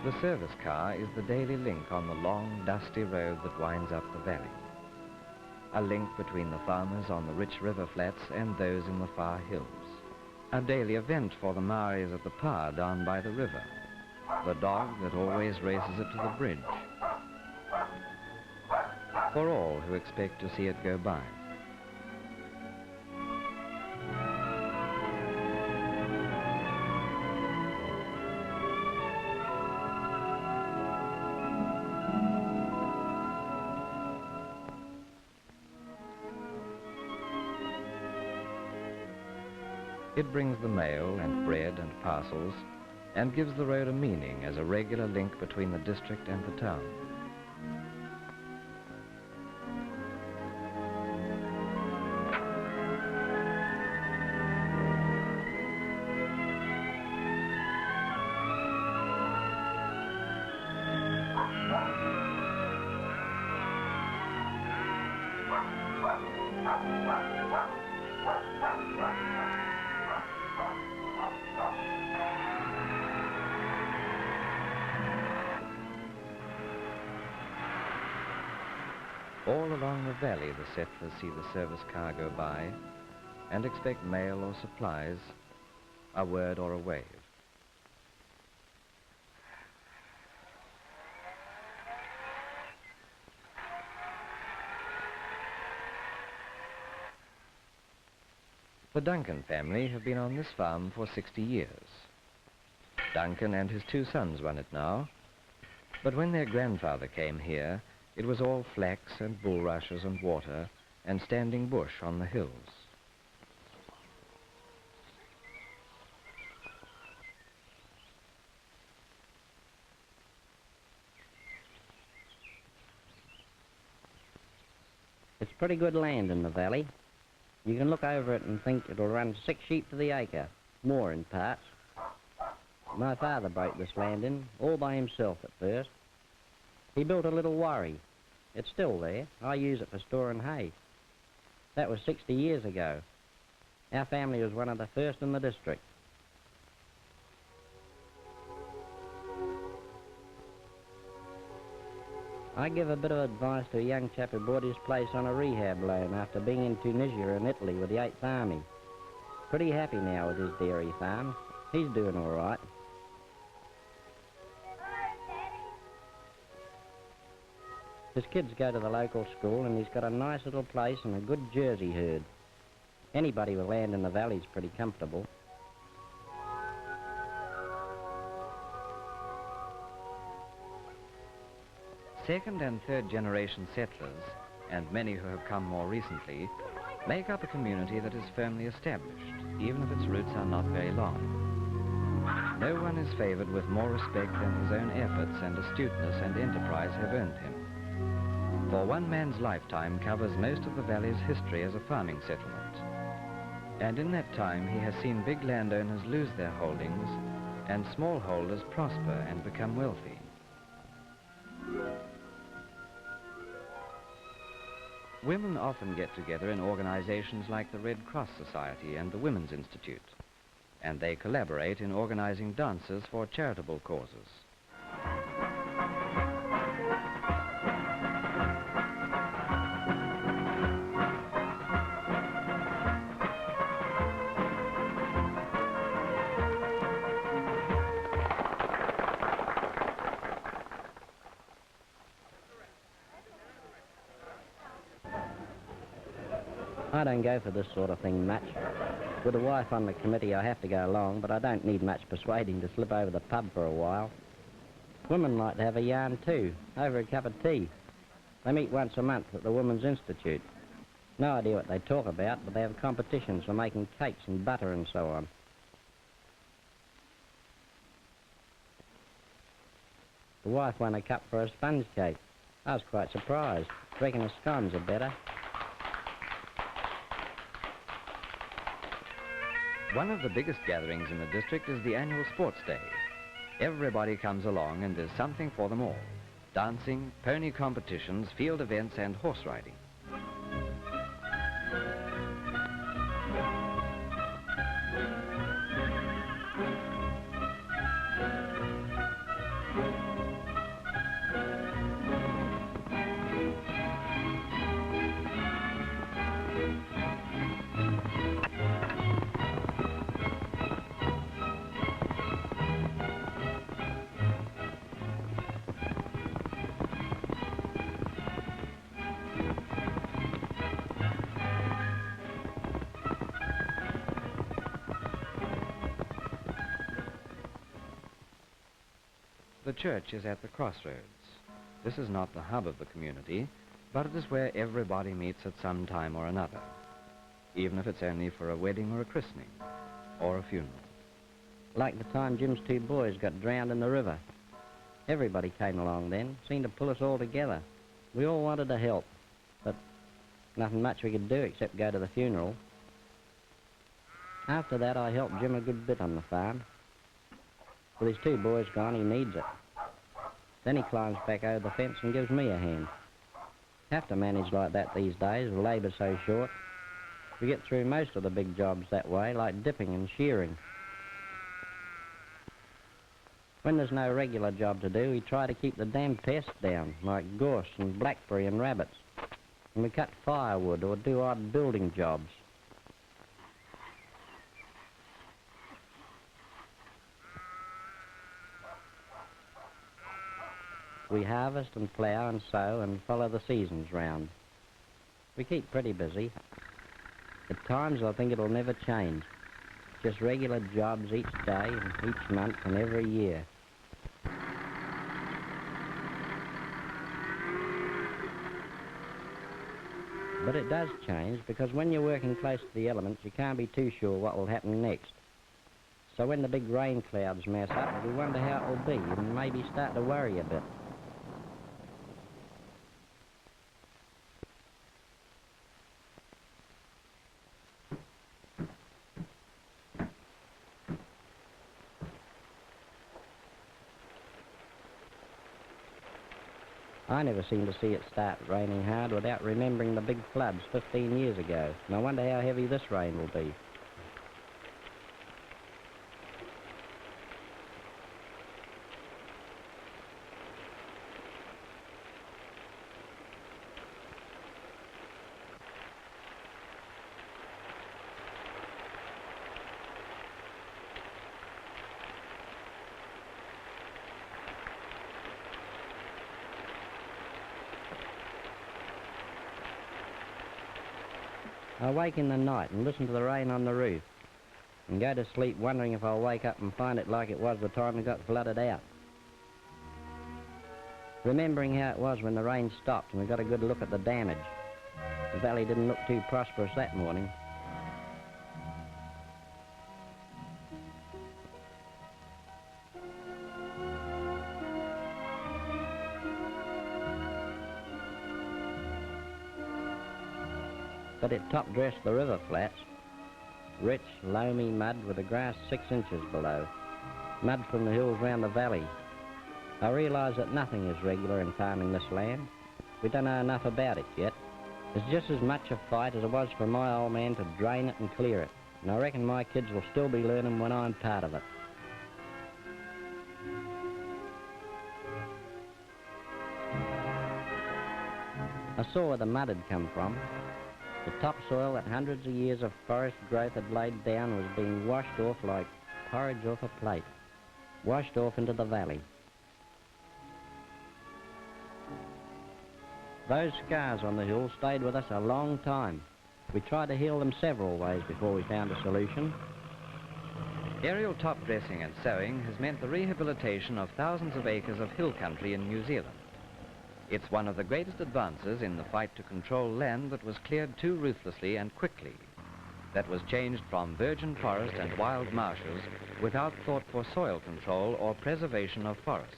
The service car is the daily link on the long, dusty road that winds up the valley. A link between the farmers on the rich river flats and those in the far hills. A daily event for the Maoris at the Pa down by the river. The dog that always races it to the bridge. For all who expect to see it go by. It brings the mail and bread and parcels and gives the road a meaning as a regular link between the district and the town. All along the valley, the settlers see the service car go by and expect mail or supplies, a word or a wave. The Duncan family have been on this farm for 60 years. Duncan and his 2 sons run it now, but when their grandfather came here, it was all flax and bulrushes and water and standing bush on the hills. It's pretty good land in the valley. You can look over it and think it'll run 6 sheep to the acre, more in parts. My father broke this land in, all by himself at first. He built a little warry. It's still there. I use it for storing hay. That was 60 years ago. Our family was one of the first in the district. I give a bit of advice to a young chap who bought his place on a rehab loan after being in Tunisia and Italy with the 8th Army. Pretty happy now with his dairy farm. He's doing all right. His kids go to the local school and he's got a nice little place and a good Jersey herd. Anybody with land in the valley's pretty comfortable. Second and third generation settlers, and many who have come more recently, make up a community that is firmly established, even if its roots are not very long. No one is favored with more respect than his own efforts and astuteness and enterprise have earned him. For one man's lifetime covers most of the valley's history as a farming settlement. And in that time he has seen big landowners lose their holdings and smallholders prosper and become wealthy. Women often get together in organizations like the Red Cross Society and the Women's Institute, and they collaborate in organizing dances for charitable causes. I don't go for this sort of thing much. With a wife on the committee, I have to go along, but I don't need much persuading to slip over the pub for a while. Women like to have a yarn too, over a cup of tea. They meet once a month at the Women's Institute. No idea what they talk about, but they have competitions for making cakes and butter and so on. The wife won a cup for a sponge cake. I was quite surprised. Reckon the scones are better. One of the biggest gatherings in the district is the annual sports day. Everybody comes along and there's something for them all. Dancing, pony competitions, field events and horse riding. The church is at the crossroads. This is not the hub of the community, but it is where everybody meets at some time or another, even if it's only for a wedding or a christening or a funeral. Like the time Jim's two boys got drowned in the river. Everybody came along then, seemed to pull us all together. We all wanted to help, but nothing much we could do except go to the funeral. After that, I helped Jim a good bit on the farm. With his two boys gone, he needs it. Then he climbs back over the fence and gives me a hand. Have to manage like that these days, with labour so short. We get through most of the big jobs that way, like dipping and shearing. When there's no regular job to do, we try to keep the damn pests down, like gorse and blackberry and rabbits. And we cut firewood or do odd building jobs. We harvest and plough and sow and follow the seasons round. We keep pretty busy. At times I think it'll never change. Just regular jobs each day and each month and every year. But it does change, because when you're working close to the elements, you can't be too sure what will happen next. So when the big rain clouds mess up, we wonder how it will be and maybe start to worry a bit. I never seem to see it start raining hard without remembering the big floods 15 years ago, and I wonder how heavy this rain will be. I wake in the night and listen to the rain on the roof, and go to sleep wondering if I'll wake up and find it like it was the time it got flooded out. Remembering how it was when the rain stopped and we got a good look at the damage. The valley didn't look too prosperous that morning. But it top-dressed the river flats. Rich, loamy mud with the grass 6 inches below. Mud from the hills round the valley. I realise that nothing is regular in farming this land. We don't know enough about it yet. It's just as much a fight as it was for my old man to drain it and clear it. And I reckon my kids will still be learning when I'm part of it. I saw where the mud had come from. The topsoil that hundreds of years of forest growth had laid down was being washed off like porridge off a plate. Washed off into the valley. Those scars on the hill stayed with us a long time. We tried to heal them several ways before we found a solution. Aerial top dressing and sowing has meant the rehabilitation of thousands of acres of hill country in New Zealand. It's one of the greatest advances in the fight to control land that was cleared too ruthlessly and quickly, that was changed from virgin forest and wild marshes without thought for soil control or preservation of forests.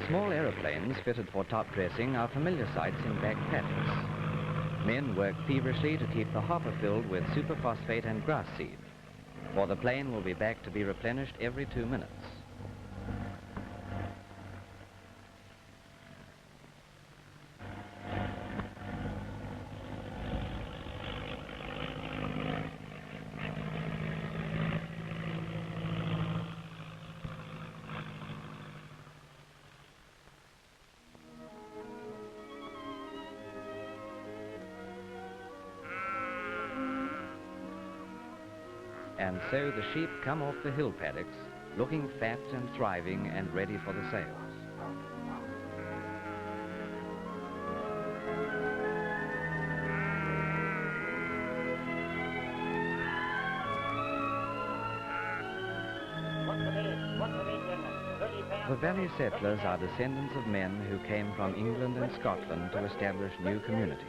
Small aeroplanes fitted for top dressing are familiar sights in back paddocks. Men work feverishly to keep the hopper filled with superphosphate and grass seed, for the plane will be back to be replenished every 2 minutes. And so the sheep come off the hill paddocks, looking fat and thriving and ready for the sales. The valley settlers are descendants of men who came from England and Scotland to establish new communities.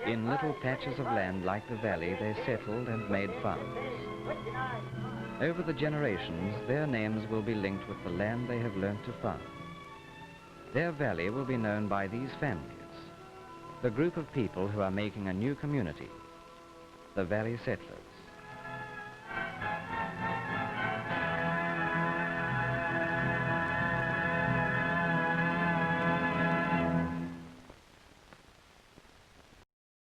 In little patches of land like the valley, they settled and made farms. Over the generations, their names will be linked with the land they have learnt to farm. Their valley will be known by these families, the group of people who are making a new community, the Valley Settlers.